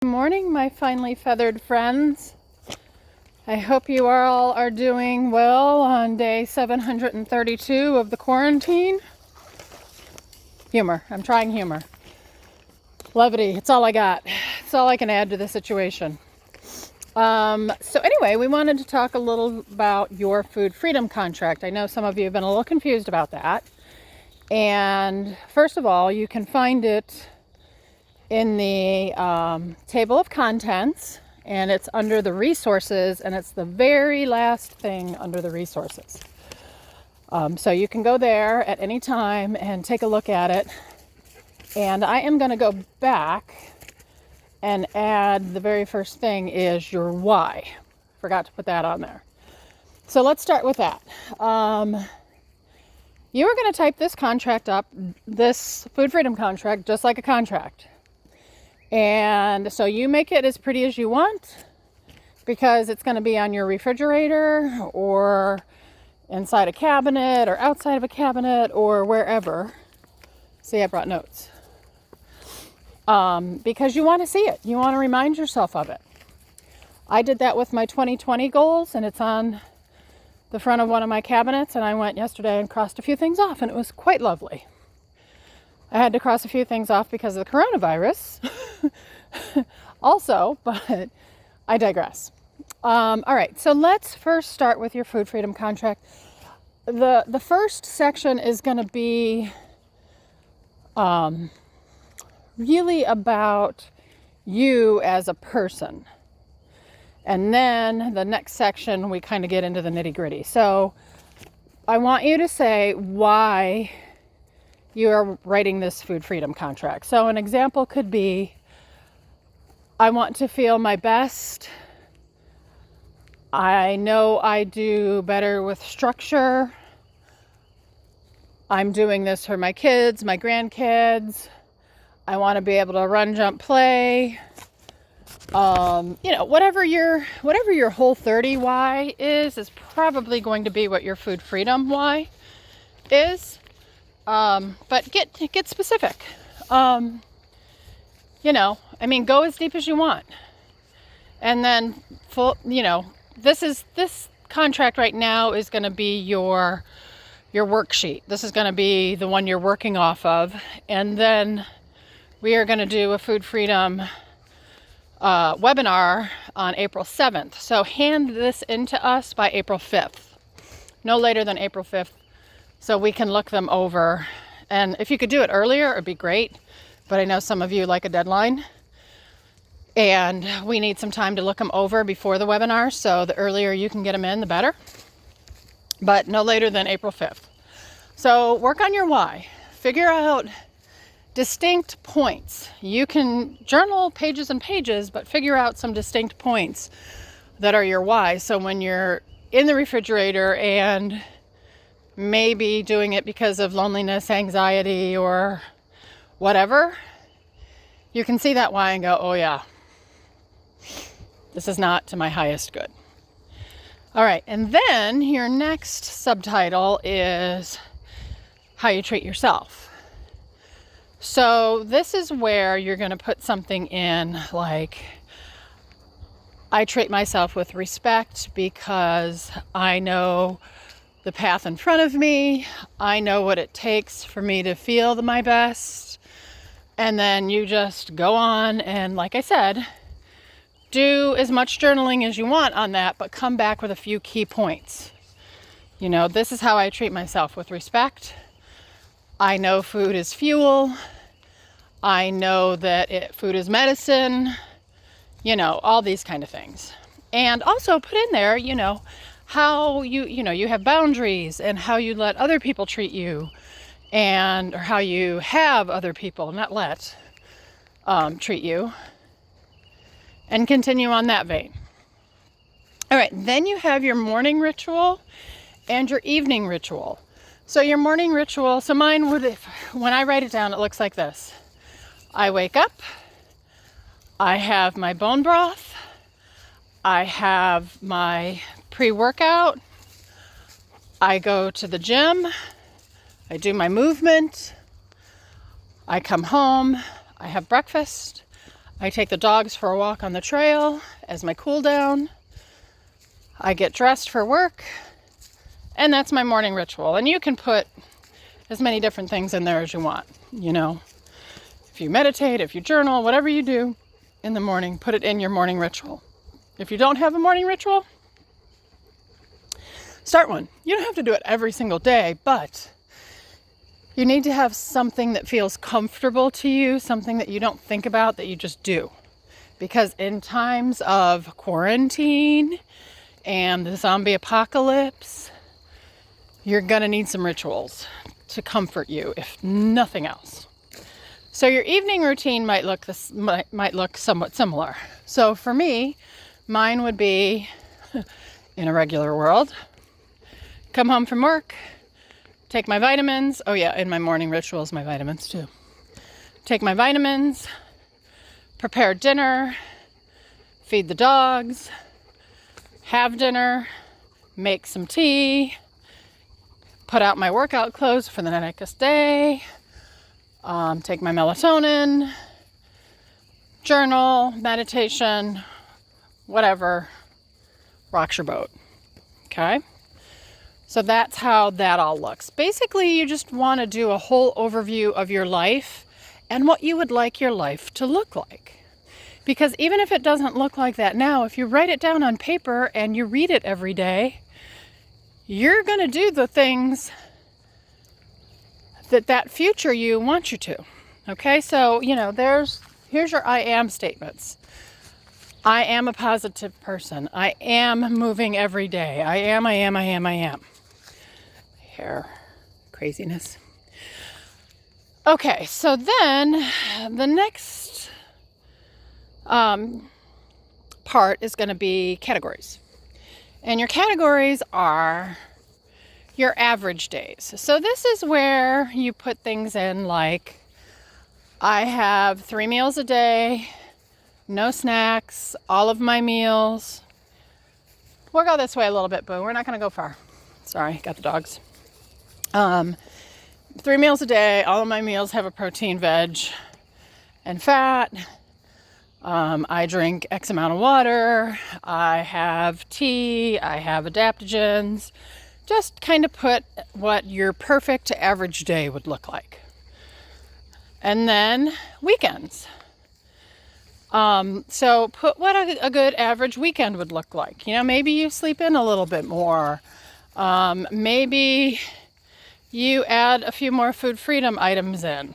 Good morning, my finely feathered friends. I hope you all are doing well on day 732 of the quarantine. Humor. I'm trying humor. Levity. It's all I got. It's all I can add to the situation. So anyway, we wanted to talk a little about your food freedom contract. I know some of you have been a little confused about that. And first of all, you can find it in the table of contents, and it's under the resources, and it's the very last thing under the resources. So you can go there at any time and take a look at it. And I am going to go back and add the very first thing is your why. Forgot to put that on there. So let's start with that. You are going to type this contract up, this food freedom contract, just like a contract. And so you make it as pretty as you want because it's going to be on your refrigerator or inside a cabinet or outside of a cabinet or wherever. See, I brought notes. Because you want to see it. You want to remind yourself of it. I did that with my 2020 goals, and it's on the front of one of my cabinets, and I went yesterday and crossed a few things off, and it was quite lovely. I had to cross a few things off because of the coronavirus also, but I digress. All right, so let's first start with your food freedom contract. The first section is going to be really about you as a person. And then the next section, we kind of get into the nitty-gritty. So I want you to say why you are writing this food freedom contract. So an example could be, I want to feel my best. I know I do better with structure. I'm doing this for my kids, my grandkids. I want to be able to run, jump, play. Whatever your whole 30 why is probably going to be what your food freedom why is. But get specific. Go as deep as you want. And then this contract right now is going to be your worksheet. This is going to be the one you're working off of. And then we are going to do a food freedom webinar on April 7th. So hand this into us by April 5th. No later than April 5th. So we can look them over. And if you could do it earlier, it'd be great. But I know some of you like a deadline. And we need some time to look them over before the webinar. So the earlier you can get them in, the better. But no later than April 5th. So work on your why. Figure out distinct points. You can journal pages and pages, but figure out some distinct points that are your why. So when you're in the refrigerator and maybe doing it because of loneliness, anxiety, or whatever, you can see that why and go, oh yeah, this is not to my highest good. All right, and then your next subtitle is how you treat yourself. So this is where you're going to put something in like, I treat myself with respect because I know the path in front of me. I know what it takes for me to feel my best. And then you just go on and, like I said, do as much journaling as you want on that, but come back with a few key points. This is how I treat myself with respect. I know food is fuel. I know that food is medicine. All these kind of things. And also put in there, how you have boundaries and how you let other people treat you, or how you have other people, not let, treat you, and continue on that vein. All right, then you have your morning ritual and your evening ritual. So your morning ritual, so mine when I write it down, it looks like this. I wake up, I have my bone broth, I have my pre-workout, I go to the gym, I do my movement, I come home, I have breakfast, I take the dogs for a walk on the trail as my cool down. I get dressed for work, and that's my morning ritual. And you can put as many different things in there as you want, you know. If you meditate, if you journal, whatever you do in the morning, put it in your morning ritual. If you don't have a morning ritual, start one. You don't have to do it every single day, but you need to have something that feels comfortable to you, something that you don't think about, that you just do. Because in times of quarantine and the zombie apocalypse, you're going to need some rituals to comfort you, if nothing else. So your evening routine might look somewhat similar. So for me, mine would be, in a regular world, come home from work, take my vitamins. Oh yeah, in my morning rituals, my vitamins too. Take my vitamins, prepare dinner, feed the dogs, have dinner, make some tea, put out my workout clothes for the next day, take my melatonin, journal, meditation, whatever rocks your boat. Okay? So that's how that all looks. Basically, you just want to do a whole overview of your life and what you would like your life to look like. Because even if it doesn't look like that now, if you write it down on paper and you read it every day, you're going to do the things that future you want you to. Okay, so, you know, here's your I am statements. I am a positive person. I am moving every day. I am. Hair craziness. Okay, so then the next part is going to be categories. And your categories are your average days. So this is where you put things in like, I have 3 meals a day, no snacks, all of my meals. We'll go this way a little bit, Boo. We're not going to go far. Sorry, got the dogs. 3 meals a day, all of my meals have a protein, veg, and fat. I drink X amount of water. I have tea. I have adaptogens. Just kind of put what your perfect average day would look like. And then weekends. So put what a good average weekend would look like. You know, maybe you sleep in a little bit more. Maybe you add a few more food freedom items in.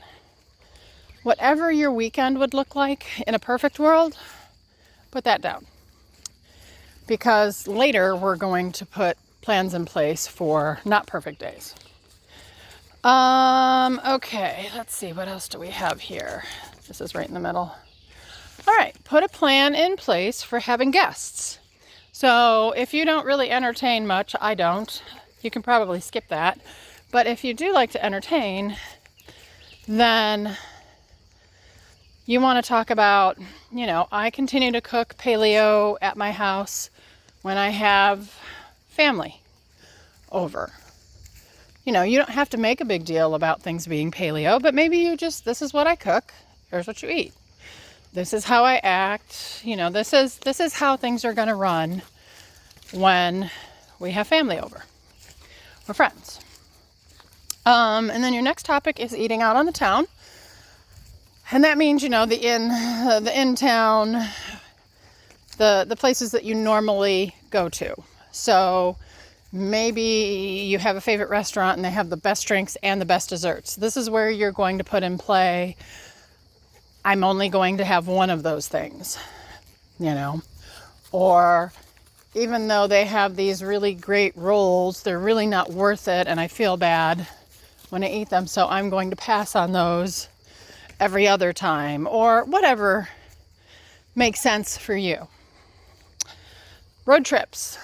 Whatever your weekend would look like in a perfect world, put that down. Because later we're going to put plans in place for not perfect days. Okay, let's see, what else do we have here? This is right in the middle. All right, put a plan in place for having guests. So if you don't really entertain much, I don't, you can probably skip that. But if you do like to entertain, then you want to talk about, you know, I continue to cook paleo at my house when I have family over. You know, you don't have to make a big deal about things being paleo, but maybe you just, this is what I cook, here's what you eat. This is how I act, you know, this is how things are going to run when we have family over or friends. And then your next topic is eating out on the town. And that means, you know, the in town, the places that you normally go to. So maybe you have a favorite restaurant and they have the best drinks and the best desserts. This is where you're going to put in play, I'm only going to have one of those things, you know. Or even though they have these really great rolls, they're really not worth it and I feel bad when I eat them, so I'm going to pass on those every other time, or whatever makes sense for you. Road trips.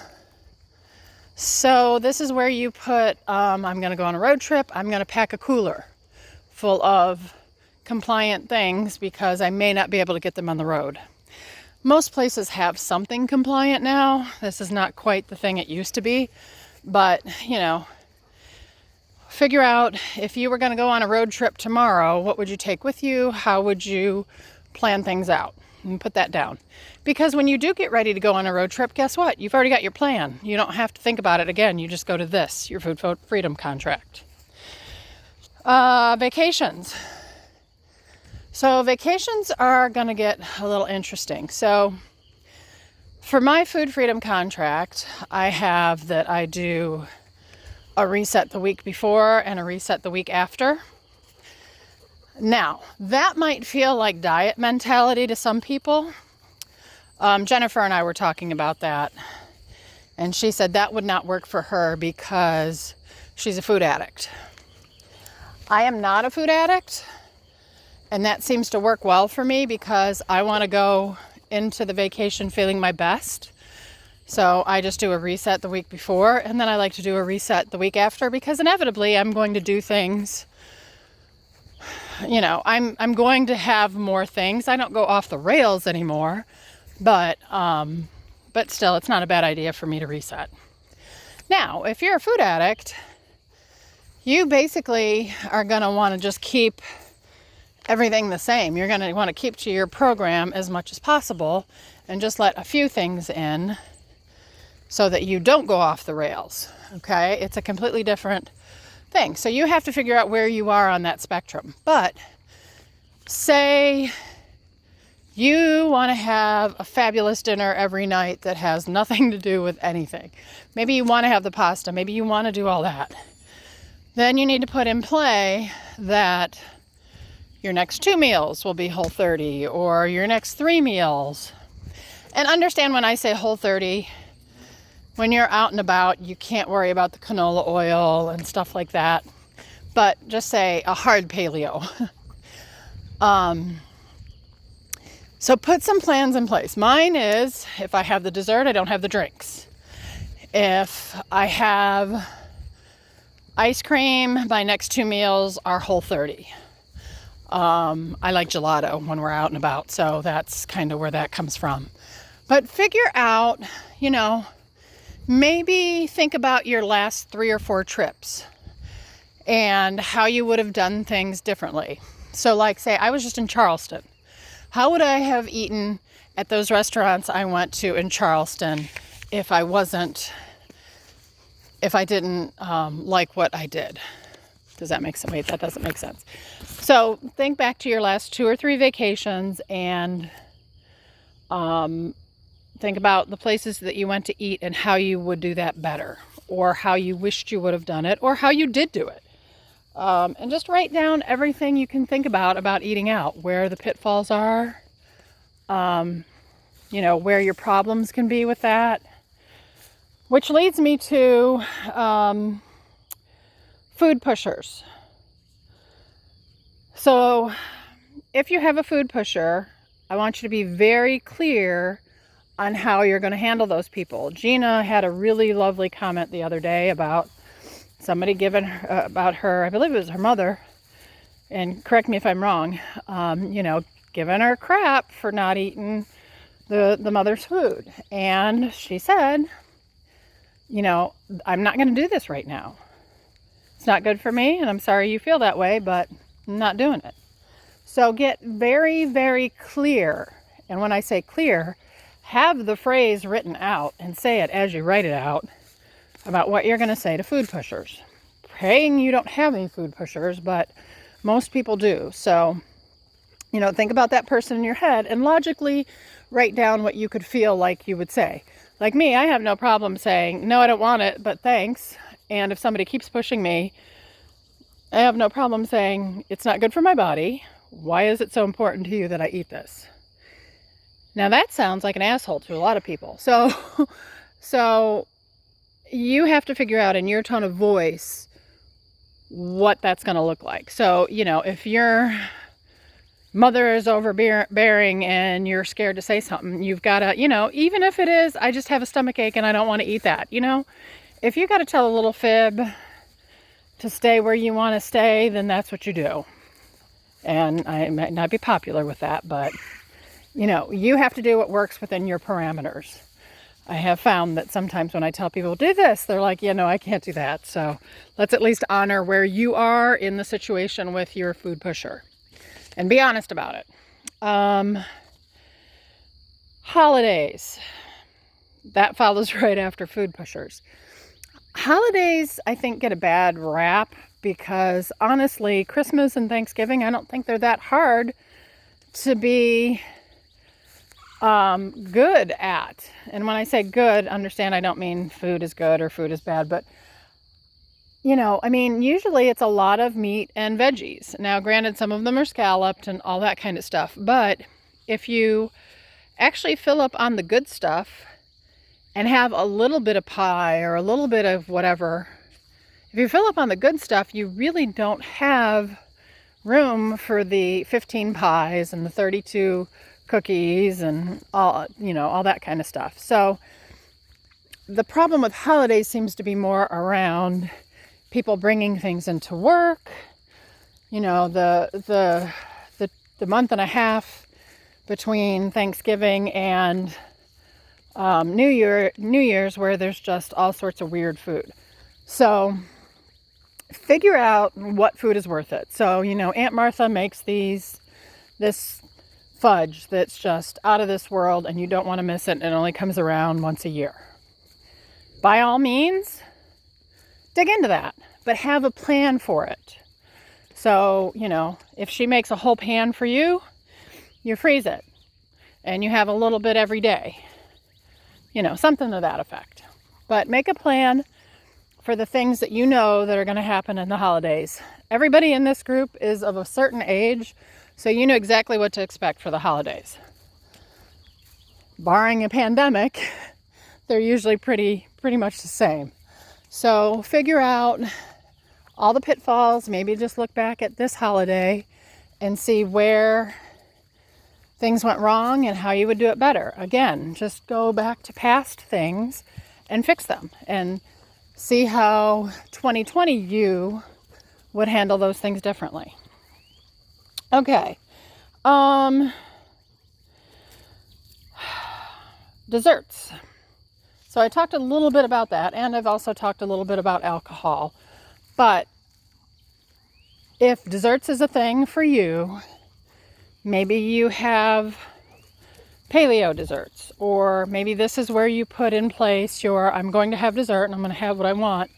So this is where you put, I'm going to go on a road trip. I'm going to pack a cooler full of compliant things because I may not be able to get them on the road. Most places have something compliant now. This is not quite the thing it used to be, but, you know, figure out if you were going to go on a road trip tomorrow, what would you take with you? How would you plan things out? and put that down. Because when you do get ready to go on a road trip, guess what? You've already got your plan. You don't have to think about it again. You just go to this, your food freedom contract. Vacations. So vacations are going to get a little interesting. So for my food freedom contract, I have that I do a reset the week before and a reset the week after. Now, that might feel like diet mentality to some people. Jennifer and I were talking about that, and she said that would not work for her because she's a food addict. I am not a food addict, and that seems to work well for me because I want to go into the vacation feeling my best. So I just do a reset the week before, and then I like to do a reset the week after because inevitably I'm going to do things, I'm going to have more things. I don't go off the rails anymore, but still, it's not a bad idea for me to reset. Now, if you're a food addict, you basically are going to want to just keep everything the same. You're going to want to keep to your program as much as possible and just let a few things in so that you don't go off the rails. Okay? It's a completely different thing. So you have to figure out where you are on that spectrum. But say you want to have a fabulous dinner every night that has nothing to do with anything. Maybe you want to have the pasta. Maybe you want to do all that. Then you need to put in play that your next 2 meals will be Whole30 or your next 3 meals. And understand when I say Whole30, when you're out and about, you can't worry about the canola oil and stuff like that. But just say a hard paleo. So put some plans in place. Mine is, if I have the dessert, I don't have the drinks. If I have ice cream, my next 2 meals are Whole30. I like gelato when we're out and about, so that's kind of where that comes from. But figure out, maybe think about your last 3 or 4 trips and how you would have done things differently. So like say I was just in Charleston. How would I have eaten at those restaurants I went to in Charleston if I didn't like what I did? Does that make sense? Wait, that doesn't make sense. So think back to your last 2 or 3 vacations and think about the places that you went to eat and how you would do that better, or how you wished you would have done it, or how you did do it. And just write down everything you can think about eating out, where the pitfalls are, where your problems can be with that. Which leads me to food pushers. So if you have a food pusher, I want you to be very clear on how you're going to handle those people. Gina had a really lovely comment the other day about somebody giving about her, I believe it was her mother, and correct me if I'm wrong, giving her crap for not eating the mother's food. And she said, I'm not going to do this right now. It's not good for me, and I'm sorry you feel that way, but I'm not doing it. So get very, very clear. And when I say clear, have the phrase written out and say it as you write it out about what you're going to say to food pushers. Praying you don't have any food pushers, but most people do. So, think about that person in your head and logically write down what you could feel like you would say. Like me, I have no problem saying, no, I don't want it, but thanks. And if somebody keeps pushing me, I have no problem saying, it's not good for my body. Why is it so important to you that I eat this? Now that sounds like an asshole to a lot of people. So you have to figure out in your tone of voice what that's going to look like. So, if your mother is overbearing and you're scared to say something, you've got to, even if it is, I just have a stomach ache and I don't want to eat that, if you got to tell a little fib to stay where you want to stay, then that's what you do. And I might not be popular with that, but you have to do what works within your parameters. I have found that sometimes when I tell people do this, they're like, I can't do that. So let's at least honor where you are in the situation with your food pusher and be honest about it. Holidays. That follows right after food pushers. Holidays, I think, get a bad rap because honestly, Christmas and Thanksgiving, I don't think they're that hard to be good at. And when I say good, understand I don't mean food is good or food is bad, but I mean, usually it's a lot of meat and veggies. Now, granted, some of them are scalloped and all that kind of stuff, but if you actually fill up on the good stuff and have a little bit of pie or a little bit of whatever, if you fill up on the good stuff, you really don't have room for the 15 pies and the 32 cookies and all that kind of stuff. So the problem with holidays seems to be more around people bringing things into work. The month and a half between Thanksgiving and New Year's, where there's just all sorts of weird food. So figure out what food is worth it. So Aunt Martha makes this fudge that's just out of this world, and you don't want to miss it. It only comes around once a year. By all means, dig into that, but have a plan for it. So, if she makes a whole pan for you, you freeze it and you have a little bit every day, something to that effect. But make a plan for the things that that are going to happen in the holidays. Everybody in this group is of a certain age, so you know exactly what to expect for the holidays. Barring a pandemic, they're usually pretty much the same. So figure out all the pitfalls, maybe just look back at this holiday and see where things went wrong and how you would do it better. Again, just go back to past things and fix them and see how 2020 you would handle those things differently. Okay. Desserts. So I talked a little bit about that, and I've also talked a little bit about alcohol. But if desserts is a thing for you, maybe you have paleo desserts, or maybe this is where you put in place your, I'm going to have dessert and I'm going to have what I want,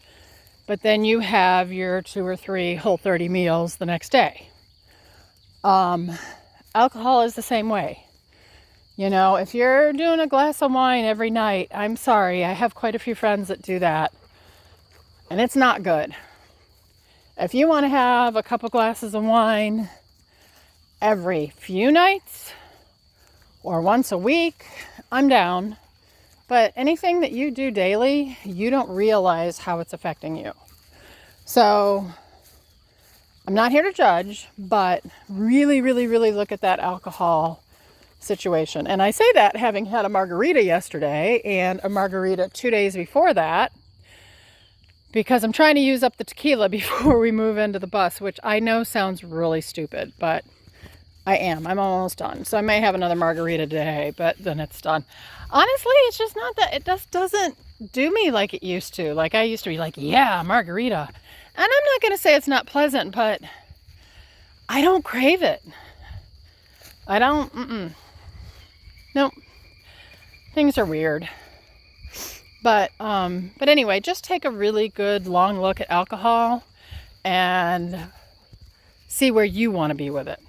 but then you have your 2 or 3 Whole30 meals the next day. Alcohol is the same way. If you're doing a glass of wine every night, I'm sorry, I have quite a few friends that do that, and it's not good. If you want to have a couple glasses of wine every few nights or once a week, I'm down. But anything that you do daily, you don't realize how it's affecting you. So I'm not here to judge, but really, really, really look at that alcohol situation. And I say that having had a margarita yesterday and a margarita 2 days before that, because I'm trying to use up the tequila before we move into the bus, which I know sounds really stupid, but I am. I'm almost done. So I may have another margarita today, but then it's done. Honestly, it's just not that, it just doesn't do me like it used to. Like I used to be like, yeah, margarita. And I'm not going to say it's not pleasant, but I don't crave it. I don't, Nope. Things are weird. But anyway, just take a really good long look at alcohol and see where you want to be with it.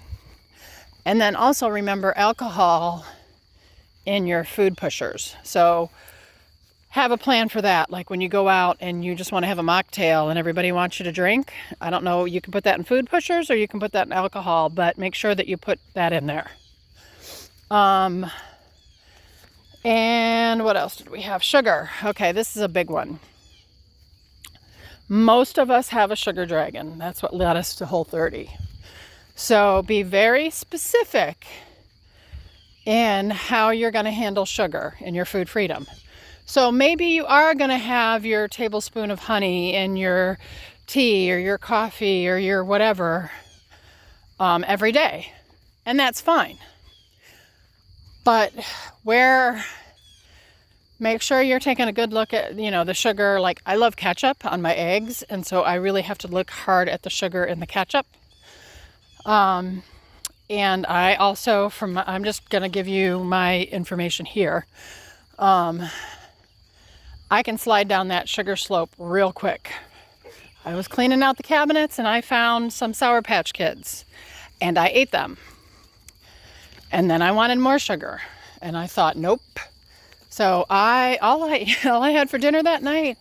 And then also remember alcohol in your food pushers. So have a plan for that. Like when you go out and you just want to have a mocktail and everybody wants you to drink. I don't know, you can put that in food pushers or you can put that in alcohol, but make sure that you put that in there. And what else did we have? Sugar. Okay, this is a big one. Most of us have a sugar dragon. That's what led us to Whole30. So be very specific in how you're going to handle sugar in your food freedom. So maybe you are going to have your tablespoon of honey in your tea or your coffee or your whatever every day. And that's fine. But make sure you're taking a good look at, the sugar. Like I love ketchup on my eggs. And so I really have to look hard at the sugar in the ketchup. And I also, I'm just going to give you my information here. I can slide down that sugar slope real quick. I was cleaning out the cabinets and I found some Sour Patch Kids and I ate them. And then I wanted more sugar and I thought, nope. So all I had for dinner that night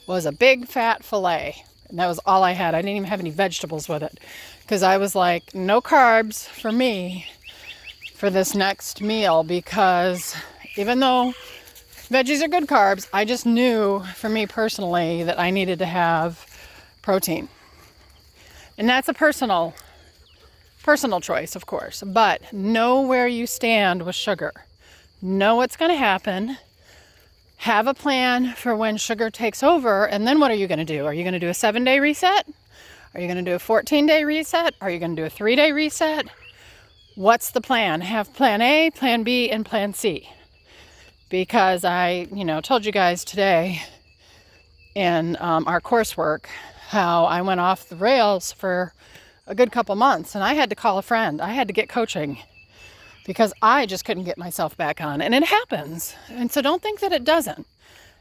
was a big fat filet. And that was all I had. I didn't even have any vegetables with it because I was like, no carbs for me for this next meal, because even though veggies are good carbs, I just knew for me personally that I needed to have protein. And that's a personal choice, of course, but know where you stand with sugar. Know what's going to happen. Have a plan for when sugar takes over, and then what are you going to do? Are you going to do a 7-day reset? Are you going to do a 14-day reset? Are you going to do a 3-day reset? What's the plan? Have plan A, plan B, and plan C. Because I, told you guys today in our coursework how I went off the rails for a good couple months, and I had to call a friend. I had to get coaching because I just couldn't get myself back on. And it happens. And so don't think that it doesn't.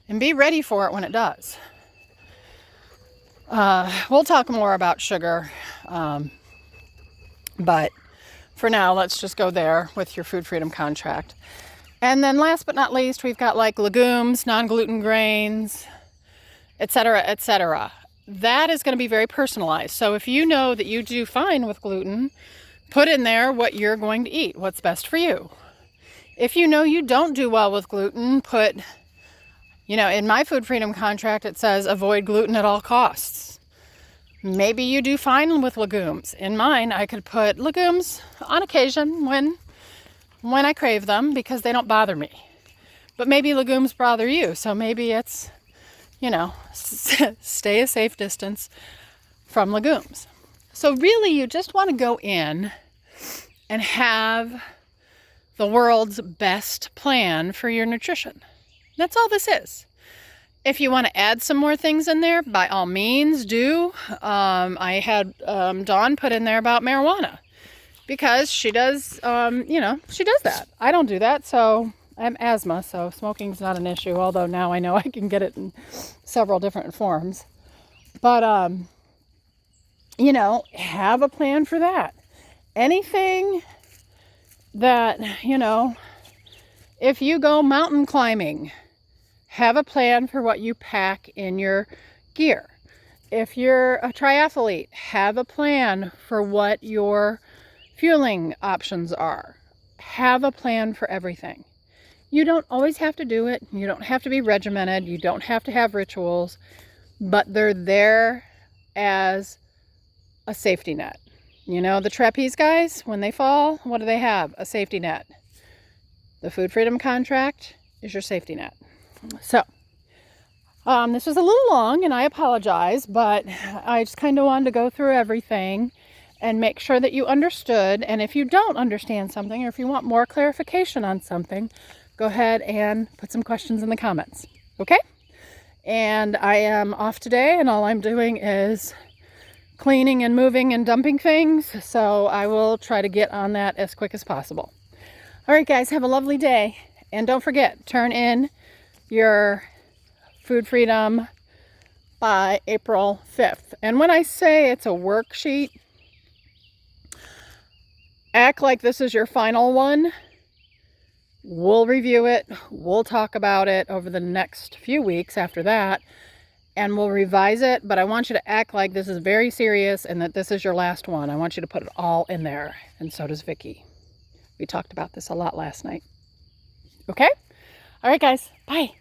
And be ready for it when it does. We'll talk more about sugar. But for now, let's just go there with your Food Freedom Contract. And then last but not least, we've got like legumes, non-gluten grains, etc., etc. That is going to be very personalized. So if you know that you do fine with gluten, put in there what you're going to eat, what's best for you. If you know you don't do well with gluten, put, in my Food Freedom Contract, it says avoid gluten at all costs. Maybe you do fine with legumes. In mine, I could put legumes on occasion when I crave them because they don't bother me. But maybe legumes bother you. So maybe it's, stay a safe distance from legumes. So really, you just want to go in and have the world's best plan for your nutrition. That's all this is. If you want to add some more things in there, by all means do. I had Dawn put in there about marijuana because she does, she does that. I don't do that, so I have asthma, so smoking's not an issue, although now I know I can get it in several different forms. But, have a plan for that. Anything that, if you go mountain climbing, have a plan for what you pack in your gear. If you're a triathlete, have a plan for what your fueling options are. Have a plan for everything. You don't always have to do it. You don't have to be regimented. You don't have to have rituals, but they're there as a safety net. The trapeze guys, when they fall, what do they have? A safety net. The Food Freedom Contract is your safety net. So, this was a little long and I apologize, but I just kind of wanted to go through everything and make sure that you understood. And if you don't understand something, or if you want more clarification on something, go ahead and put some questions in the comments. Okay? And I am off today and all I'm doing is cleaning and moving and dumping things. So I will try to get on that as quick as possible. All right, guys, have a lovely day. And don't forget, turn in your Food Freedom by April 5th. And when I say it's a worksheet, act like this is your final one. We'll review it. We'll talk about it over the next few weeks after that. And we'll revise it. But I want you to act like this is very serious and that this is your last one. I want you to put it all in there. And so does Vicki. We talked about this a lot last night. Okay? All right, guys. Bye.